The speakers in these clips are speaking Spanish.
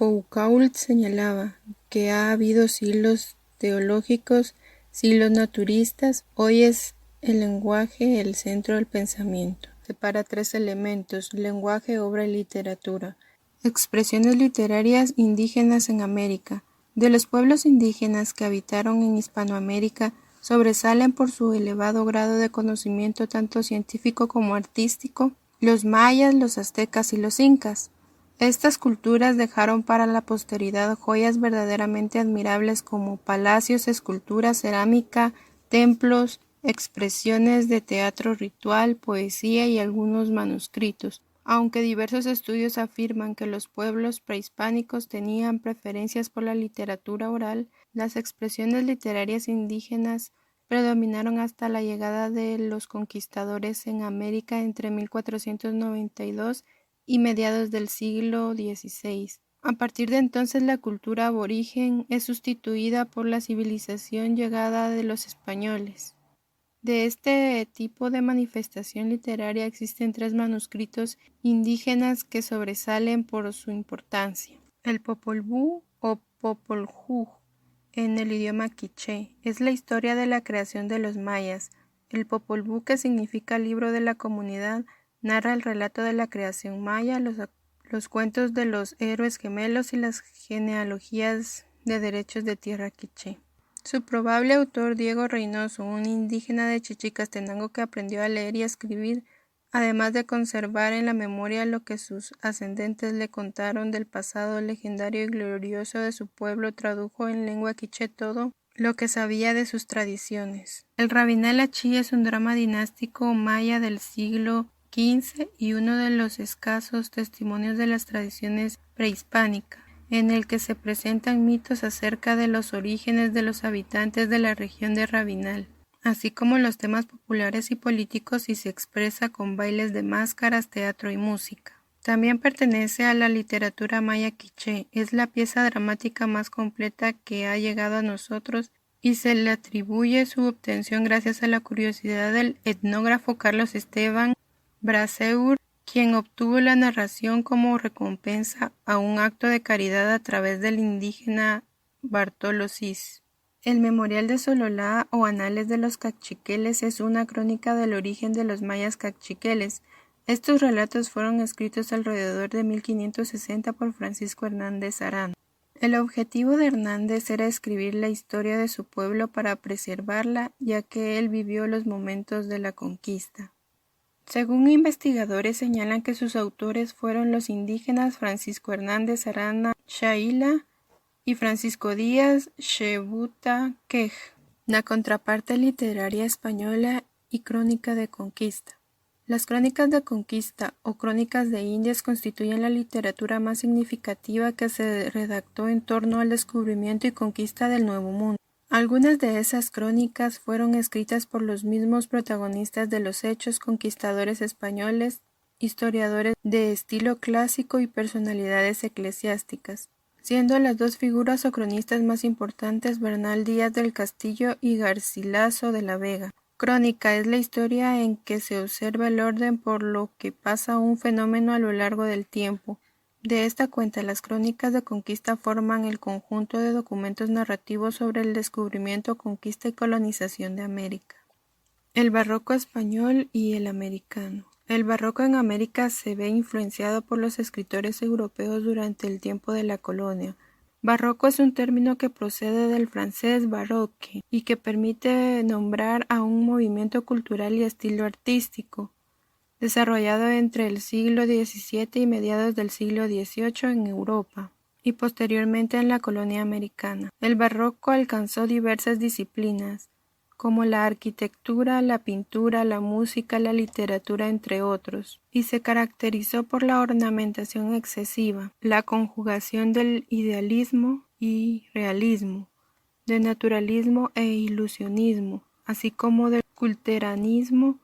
Foucault señalaba que ha habido siglos teológicos, siglos naturistas. Hoy es el lenguaje el centro del pensamiento. Separa tres elementos: lenguaje, obra y literatura. Expresiones literarias indígenas en América. De los pueblos indígenas que habitaron en Hispanoamérica, sobresalen por su elevado grado de conocimiento tanto científico como artístico los mayas, los aztecas y los incas. Estas culturas dejaron para la posteridad joyas verdaderamente admirables como palacios, esculturas, cerámica, templos, expresiones de teatro ritual, poesía y algunos manuscritos. Aunque diversos estudios afirman que los pueblos prehispánicos tenían preferencias por la literatura oral, las expresiones literarias indígenas predominaron hasta la llegada de los conquistadores en América entre 1492 y mediados del siglo XVI. A partir de entonces la cultura aborigen es sustituida por la civilización llegada de los españoles. De este tipo de manifestación literaria existen tres manuscritos indígenas que sobresalen por su importancia. El Popol Vuh o Popol Vuh, en el idioma quiché, es la historia de la creación de los mayas. El Popol Vuh, que significa libro de la comunidad, narra el relato de la creación maya, los cuentos de los héroes gemelos y las genealogías de derechos de tierra quiché. Su probable autor, Diego Reynoso, un indígena de Chichicastenango que aprendió a leer y a escribir, además de conservar en la memoria lo que sus ascendentes le contaron del pasado legendario y glorioso de su pueblo, tradujo en lengua quiché todo lo que sabía de sus tradiciones. El Rabinal Achí es un drama dinástico maya del siglo XV y uno de los escasos testimonios de las tradiciones prehispánicas, en el que se presentan mitos acerca de los orígenes de los habitantes de la región de Rabinal, así como los temas populares y políticos, y se expresa con bailes de máscaras, teatro y música. También pertenece a la literatura maya quiché, es la pieza dramática más completa que ha llegado a nosotros y se le atribuye su obtención gracias a la curiosidad del etnógrafo Carlos Esteban Brasseur, quien obtuvo la narración como recompensa a un acto de caridad a través del indígena Bartolo Cis. El Memorial de Sololá o Anales de los Cachiqueles es una crónica del origen de los mayas cachiqueles. Estos relatos fueron escritos alrededor de 1560 por Francisco Hernández Arana. El objetivo de Hernández era escribir la historia de su pueblo para preservarla, ya que él vivió los momentos de la conquista. Según investigadores señalan que sus autores fueron los indígenas Francisco Hernández Arana Shaila y Francisco Díaz Shebuta Quej. La contraparte literaria española y crónica de conquista. Las crónicas de conquista o crónicas de Indias constituyen la literatura más significativa que se redactó en torno al descubrimiento y conquista del Nuevo Mundo. Algunas de esas crónicas fueron escritas por los mismos protagonistas de los hechos, conquistadores españoles, historiadores de estilo clásico y personalidades eclesiásticas, siendo las dos figuras o cronistas más importantes Bernal Díaz del Castillo y Garcilaso de la Vega. Crónica es la historia en que se observa el orden por lo que pasa un fenómeno a lo largo del tiempo. De esta cuenta, las crónicas de conquista forman el conjunto de documentos narrativos sobre el descubrimiento, conquista y colonización de América. El barroco español y el americano. El barroco en América se ve influenciado por los escritores europeos durante el tiempo de la colonia. Barroco es un término que procede del francés baroque y que permite nombrar a un movimiento cultural y estilo artístico desarrollado entre el siglo XVII y mediados del siglo XVIII en Europa y posteriormente en la colonia americana. El barroco alcanzó diversas disciplinas, como la arquitectura, la pintura, la música, la literatura, entre otros, y se caracterizó por la ornamentación excesiva, la conjugación del idealismo y realismo, del naturalismo e ilusionismo, así como del culteranismo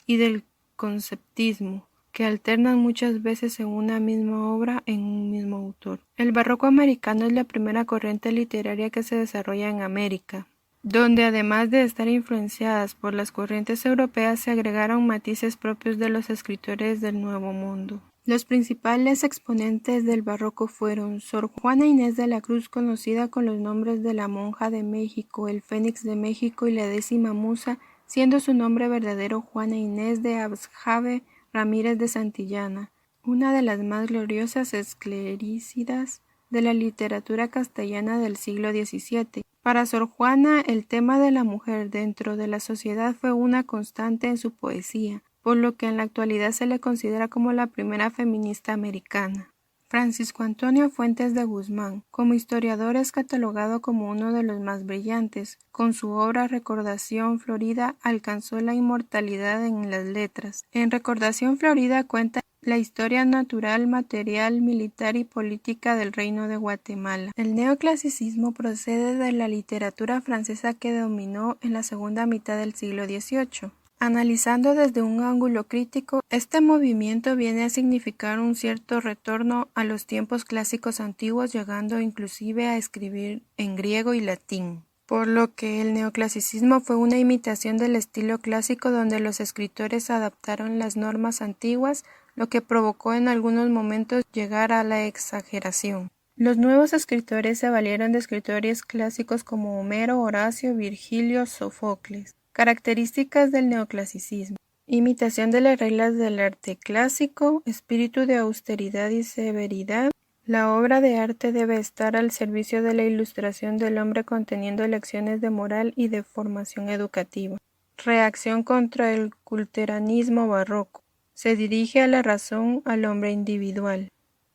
y del conceptismo, que alternan muchas veces en una misma obra en un mismo autor. El barroco americano es la primera corriente literaria que se desarrolla en América, donde además de estar influenciadas por las corrientes europeas se agregaron matices propios de los escritores del Nuevo Mundo. Los principales exponentes del barroco fueron Sor Juana Inés de la Cruz, conocida con los nombres de la Monja de México, el Fénix de México y la Décima Musa, siendo su nombre verdadero Juana Inés de Absjave Ramírez de Santillana, una de las más gloriosas esclericidas de la literatura castellana del siglo XVII. Para Sor Juana, el tema de la mujer dentro de la sociedad fue una constante en su poesía, por lo que en la actualidad se le considera como la primera feminista americana. Francisco Antonio Fuentes de Guzmán, como historiador, es catalogado como uno de los más brillantes. Con su obra Recordación Florida alcanzó la inmortalidad en las letras. En Recordación Florida cuenta la historia natural, material, militar y política del Reino de Guatemala. El neoclasicismo procede de la literatura francesa que dominó en la segunda mitad del siglo XVIII. Analizando desde un ángulo crítico, este movimiento viene a significar un cierto retorno a los tiempos clásicos antiguos, llegando inclusive a escribir en griego y latín. Por lo que el neoclasicismo fue una imitación del estilo clásico donde los escritores adaptaron las normas antiguas, lo que provocó en algunos momentos llegar a la exageración. Los nuevos escritores se valieron de escritores clásicos como Homero, Horacio, Virgilio, Sófocles. Características del neoclasicismo: imitación de las reglas del arte clásico, espíritu de austeridad y severidad. La obra de arte debe estar al servicio de la ilustración del hombre, conteniendo lecciones de moral y de formación educativa. Reacción contra el culteranismo barroco. Se dirige a la razón, al hombre individual.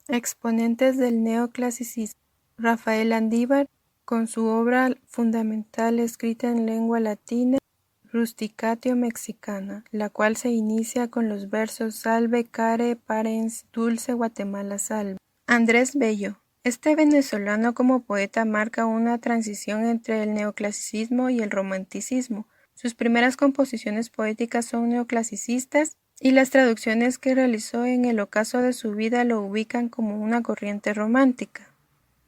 Exponentes del neoclasicismo: Rafael Landívar, con su obra fundamental escrita en lengua latina, Rusticatio Mexicana, la cual se inicia con los versos Salve, care, parens, dulce Guatemala salve. Andrés Bello. Este venezolano como poeta marca una transición entre el neoclasicismo y el romanticismo. Sus primeras composiciones poéticas son neoclasicistas y las traducciones que realizó en el ocaso de su vida lo ubican como una corriente romántica.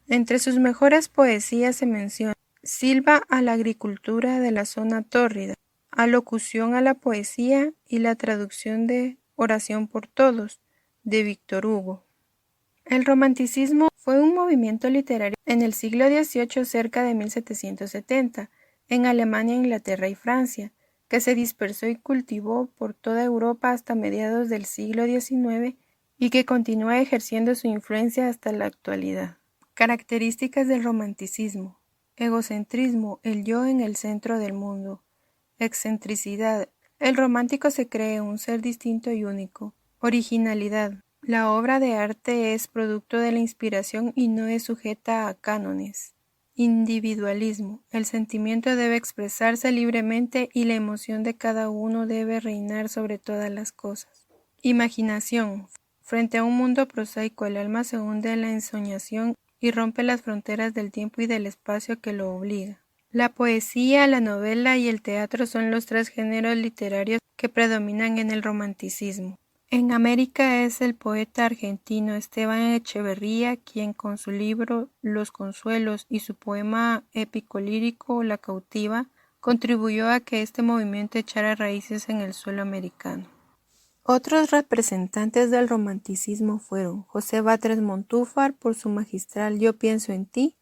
Entre sus mejores poesías se menciona Silva a la agricultura de la zona tórrida, Alocución a la poesía y la traducción de Oración por todos, de Víctor Hugo. El romanticismo fue un movimiento literario en el siglo XVIII, cerca de 1770, en Alemania, Inglaterra y Francia, que se dispersó y cultivó por toda Europa hasta mediados del siglo XIX y que continúa ejerciendo su influencia hasta la actualidad. Características del romanticismo: egocentrismo, el yo en el centro del mundo. Excentricidad, el romántico se cree un ser distinto y único. Originalidad, la obra de arte es producto de la inspiración y no es sujeta a cánones. Individualismo, el sentimiento debe expresarse libremente y la emoción de cada uno debe reinar sobre todas las cosas. Imaginación, frente a un mundo prosaico el alma se hunde en la ensoñación y rompe las fronteras del tiempo y del espacio que lo obliga. La poesía, la novela y el teatro son los tres géneros literarios que predominan en el romanticismo. En América es el poeta argentino Esteban Echeverría quien con su libro Los Consuelos y su poema épico lírico La Cautiva contribuyó a que este movimiento echara raíces en el suelo americano. Otros representantes del romanticismo fueron José Batres Montúfar por su magistral Yo pienso en ti.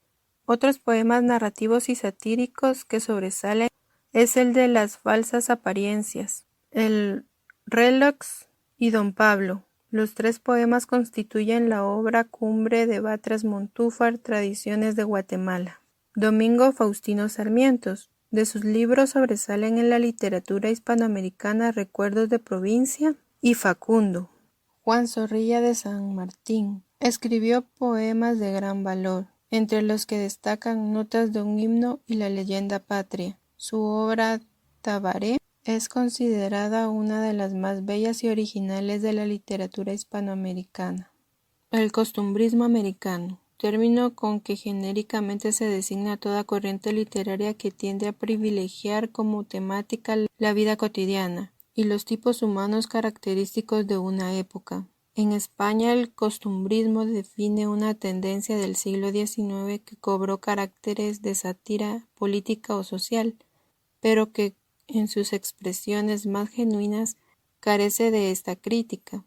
Otros poemas narrativos y satíricos que sobresalen es el de Las falsas apariencias, el Relox y Don Pablo. Los tres poemas constituyen la obra cumbre de Batres Montúfar, Tradiciones de Guatemala. Domingo Faustino Sarmientos. De sus libros sobresalen en la literatura hispanoamericana Recuerdos de provincia y Facundo. Juan Zorrilla de San Martín. Escribió poemas de gran valor, entre los que destacan Notas de un himno y La leyenda patria. Su obra Tabaré es considerada una de las más bellas y originales de la literatura hispanoamericana. El costumbrismo americano, término con que genéricamente se designa toda corriente literaria que tiende a privilegiar como temática la vida cotidiana y los tipos humanos característicos de una época. En España, el costumbrismo define una tendencia del siglo XIX que cobró caracteres de sátira política o social, pero que en sus expresiones más genuinas carece de esta crítica.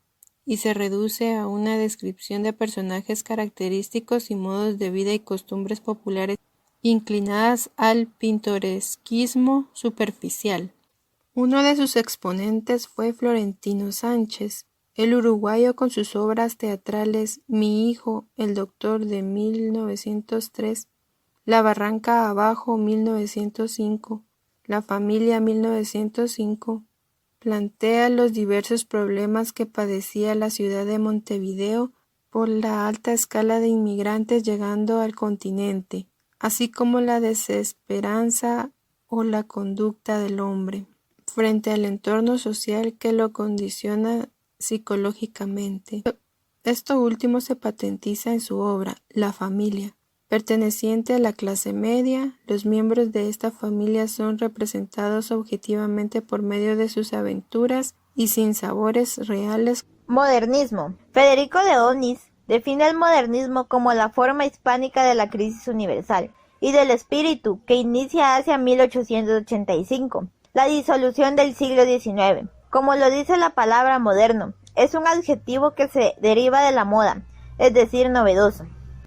y se reduce a una descripción de personajes característicos y modos de vida y costumbres populares inclinadas al pintoresquismo superficial. Uno de sus exponentes fue Florentino Sánchez, el uruguayo, con sus obras teatrales Mi hijo, el doctor de 1903, La barranca abajo 1905, La familia 1905, plantea los diversos problemas que padecía la ciudad de Montevideo por la alta escala de inmigrantes llegando al continente, así como la desesperanza o la conducta del hombre frente al entorno social que lo condiciona psicológicamente. Esto último se patentiza en su obra La familia. Perteneciente a la clase media, los miembros de esta familia son representados objetivamente por medio de sus aventuras y sinsabores reales. Modernismo. Federico de Onís define el modernismo como la forma hispánica de la crisis universal y del espíritu que inicia hacia 1885, la disolución del siglo XIX. Como lo dice la palabra moderno, es un adjetivo que se deriva de la moda, es decir, novedoso.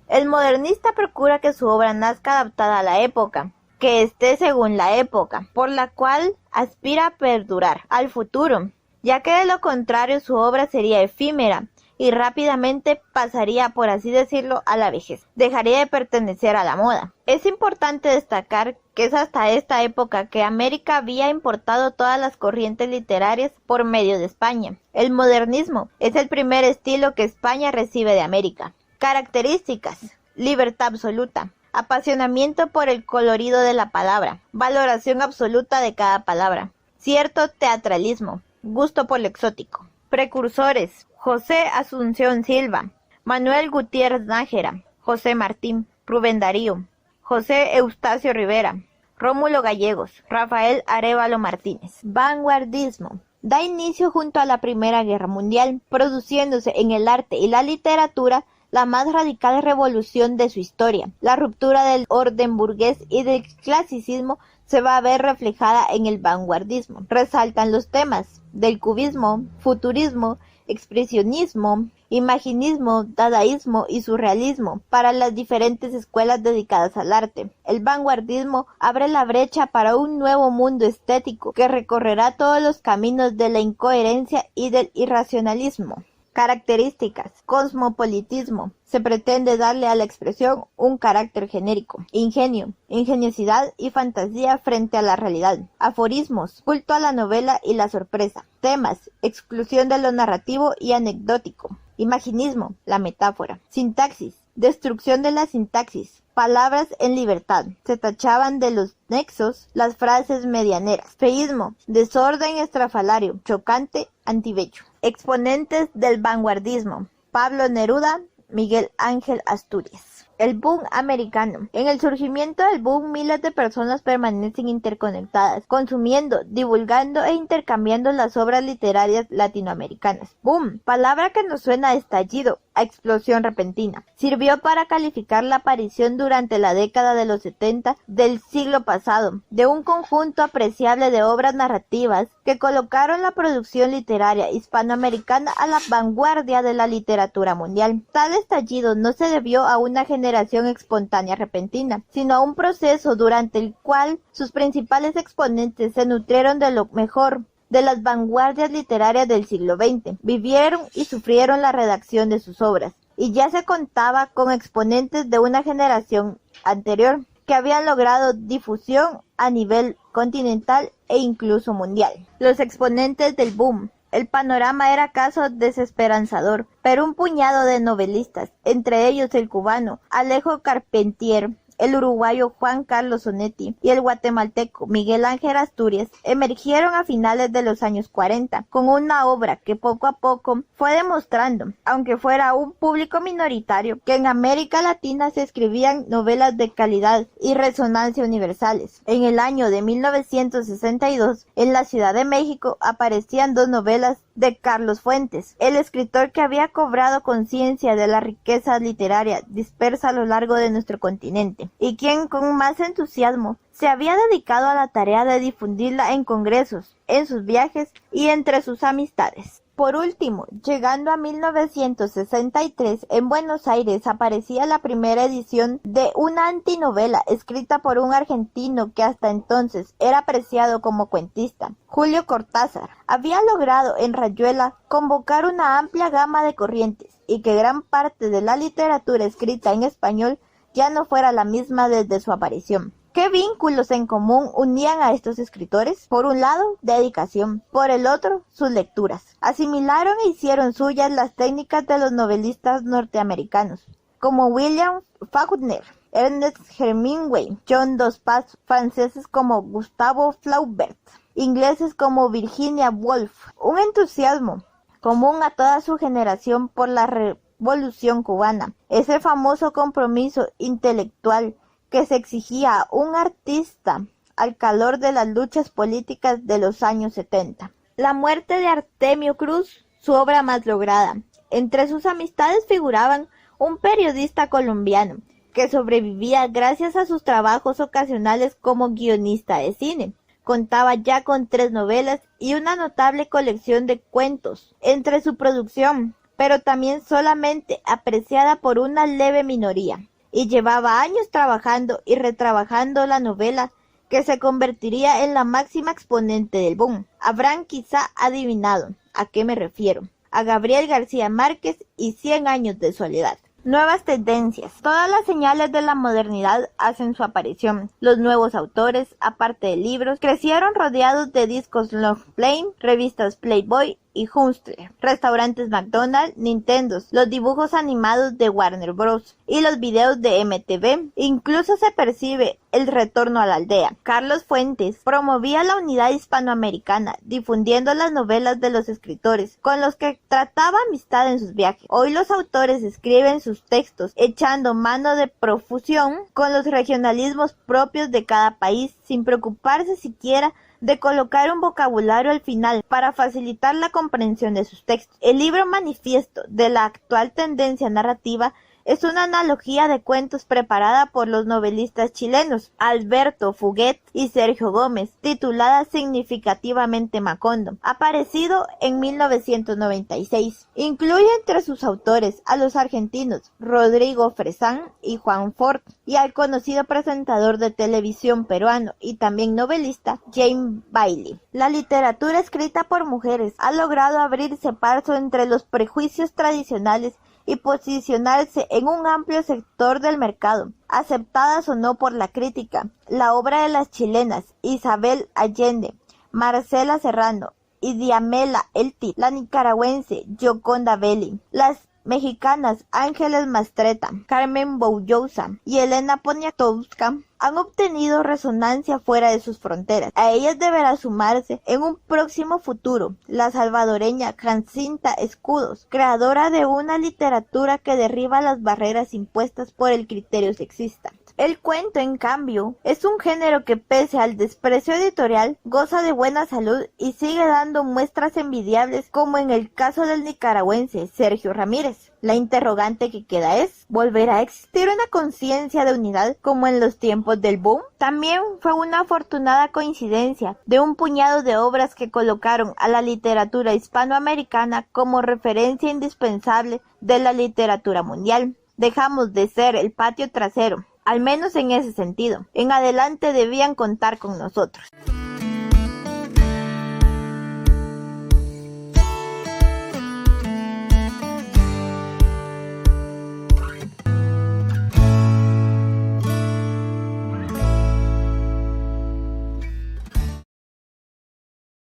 El modernista procura que su obra nazca adaptada a la época, que esté según la época, por la cual aspira a perdurar al futuro, ya que de lo contrario su obra sería efímera y rápidamente pasaría, por así decirlo, a la vejez. Dejaría de pertenecer a la moda. Es importante destacar que es hasta esta época que América había importado todas las corrientes literarias por medio de España. El modernismo es el primer estilo que España recibe de América. Características: libertad absoluta, apasionamiento por el colorido de la palabra, valoración absoluta de cada palabra, cierto teatralismo, gusto por lo exótico. Precursores: José Asunción Silva, Manuel Gutiérrez Nájera, José Martín, Rubén Darío, José Eustacio Rivera, Rómulo Gallegos, Rafael Arévalo Martínez. Vanguardismo. Da inicio junto a la Primera Guerra Mundial, produciéndose en el arte y la literatura la más radical revolución de su historia. La ruptura del orden burgués y del clasicismo se va a ver reflejada en el vanguardismo. Resaltan los temas del cubismo, futurismo, expresionismo, imaginismo, dadaísmo y surrealismo para las diferentes escuelas dedicadas al arte. El vanguardismo abre la brecha para un nuevo mundo estético que recorrerá todos los caminos de la incoherencia y del irracionalismo. Características: cosmopolitismo. Se pretende darle a la expresión un carácter genérico. Ingenio, ingeniosidad y fantasía frente a la realidad. Aforismos, culto a la novela y la sorpresa. Temas: exclusión de lo narrativo y anecdótico. Imaginismo, la metáfora. Sintaxis, destrucción de la sintaxis. Palabras en libertad. Se tachaban de los nexos las frases medianeras. Feísmo, desorden estrafalario, chocante, antibello. Exponentes del vanguardismo: Pablo Neruda, Miguel Ángel Asturias. El boom americano. En el surgimiento del boom, miles de personas permanecen interconectadas, consumiendo, divulgando e intercambiando las obras literarias latinoamericanas. Boom, palabra que nos suena a estallido, a explosión repentina. Sirvió para calificar la aparición durante la década de los 70 del siglo pasado de un conjunto apreciable de obras narrativas que colocaron la producción literaria hispanoamericana a la vanguardia de la literatura mundial. Tal estallido no se debió a una generación espontánea repentina, sino a un proceso durante el cual sus principales exponentes se nutrieron de lo mejor de las vanguardias literarias del siglo XX, vivieron y sufrieron la redacción de sus obras, y ya se contaba con exponentes de una generación anterior que habían logrado difusión a nivel continental e incluso mundial. Los exponentes del boom. El panorama era acaso desesperanzador, pero un puñado de novelistas, entre ellos el cubano Alejo Carpentier, el uruguayo Juan Carlos Onetti y el guatemalteco Miguel Ángel Asturias, emergieron a finales de los años 40 con una obra que poco a poco fue demostrando, aunque fuera un público minoritario, que en América Latina se escribían novelas de calidad y resonancia universales. En el año de 1962, en la Ciudad de México, aparecían dos novelas de Carlos Fuentes, el escritor que había cobrado conciencia de la riqueza literaria dispersa a lo largo de nuestro continente, y quien con más entusiasmo se había dedicado a la tarea de difundirla en congresos, en sus viajes y entre sus amistades. Por último, llegando a 1963, en Buenos Aires aparecía la primera edición de una antinovela escrita por un argentino que hasta entonces era apreciado como cuentista, Julio Cortázar. Había logrado en Rayuela convocar una amplia gama de corrientes y que gran parte de la literatura escrita en español ya no fuera la misma desde su aparición. ¿Qué vínculos en común unían a estos escritores? Por un lado, dedicación, por el otro, sus lecturas. Asimilaron e hicieron suyas las técnicas de los novelistas norteamericanos, como William Faulkner, Ernest Hemingway, John Dos Passos, franceses como Gustave Flaubert, ingleses como Virginia Woolf. Un entusiasmo común a toda su generación por la Revolución cubana, ese famoso compromiso intelectual que se exigía a un artista al calor de las luchas políticas de los años 70. La muerte de Artemio Cruz, su obra más lograda. Entre sus amistades figuraban un periodista colombiano que sobrevivía gracias a sus trabajos ocasionales como guionista de cine. Contaba ya con 3 novelas y una notable colección de cuentos entre su producción, pero también solamente apreciada por una leve minoría. Y llevaba años trabajando y retrabajando la novela que se convertiría en la máxima exponente del boom. Habrán quizá adivinado a qué me refiero: a Gabriel García Márquez y 100 años de soledad. Nuevas tendencias. Todas las señales de la modernidad hacen su aparición. Los nuevos autores, aparte de libros, crecieron rodeados de discos long play, revistas Playboy y Hustler, restaurantes McDonald's, Nintendos, los dibujos animados de Warner Bros. Y los videos de MTV. Incluso se percibe el retorno a la aldea. Carlos Fuentes promovía la unidad hispanoamericana, difundiendo las novelas de los escritores, con los que trataba amistad en sus viajes. Hoy los autores escriben sus textos, echando mano de profusión con los regionalismos propios de cada país, sin preocuparse siquiera de colocar un vocabulario al final para facilitar la comprensión de sus textos. El libro manifiesto de la actual tendencia narrativa es una analogía de cuentos preparada por los novelistas chilenos Alberto Fuguet y Sergio Gómez, titulada significativamente Macondo, aparecido en 1996. Incluye entre sus autores a los argentinos Rodrigo Fresán y Juan Fort, y al conocido presentador de televisión peruano y también novelista Jane Bailey. La literatura escrita por mujeres ha logrado abrirse paso entre los prejuicios tradicionales y posicionarse en un amplio sector del mercado, aceptadas o no por la crítica. La obra de las chilenas Isabel Allende, Marcela Serrano y Diamela Elti, la nicaragüense Gioconda Belli, las mexicanas Ángeles Mastretta, Carmen Boullosa y Elena Poniatowska han obtenido resonancia fuera de sus fronteras. A ellas deberá sumarse en un próximo futuro la salvadoreña Jacinta Escudos, creadora de una literatura que derriba las barreras impuestas por el criterio sexista. El cuento, en cambio, es un género que, pese al desprecio editorial, goza de buena salud y sigue dando muestras envidiables, como en el caso del nicaragüense Sergio Ramírez. La interrogante que queda es: ¿volverá a existir una conciencia de unidad como en los tiempos del boom? También fue una afortunada coincidencia de un puñado de obras que colocaron a la literatura hispanoamericana como referencia indispensable de la literatura mundial. Dejamos de ser el patio trasero, al menos en ese sentido. En adelante debían contar con nosotros.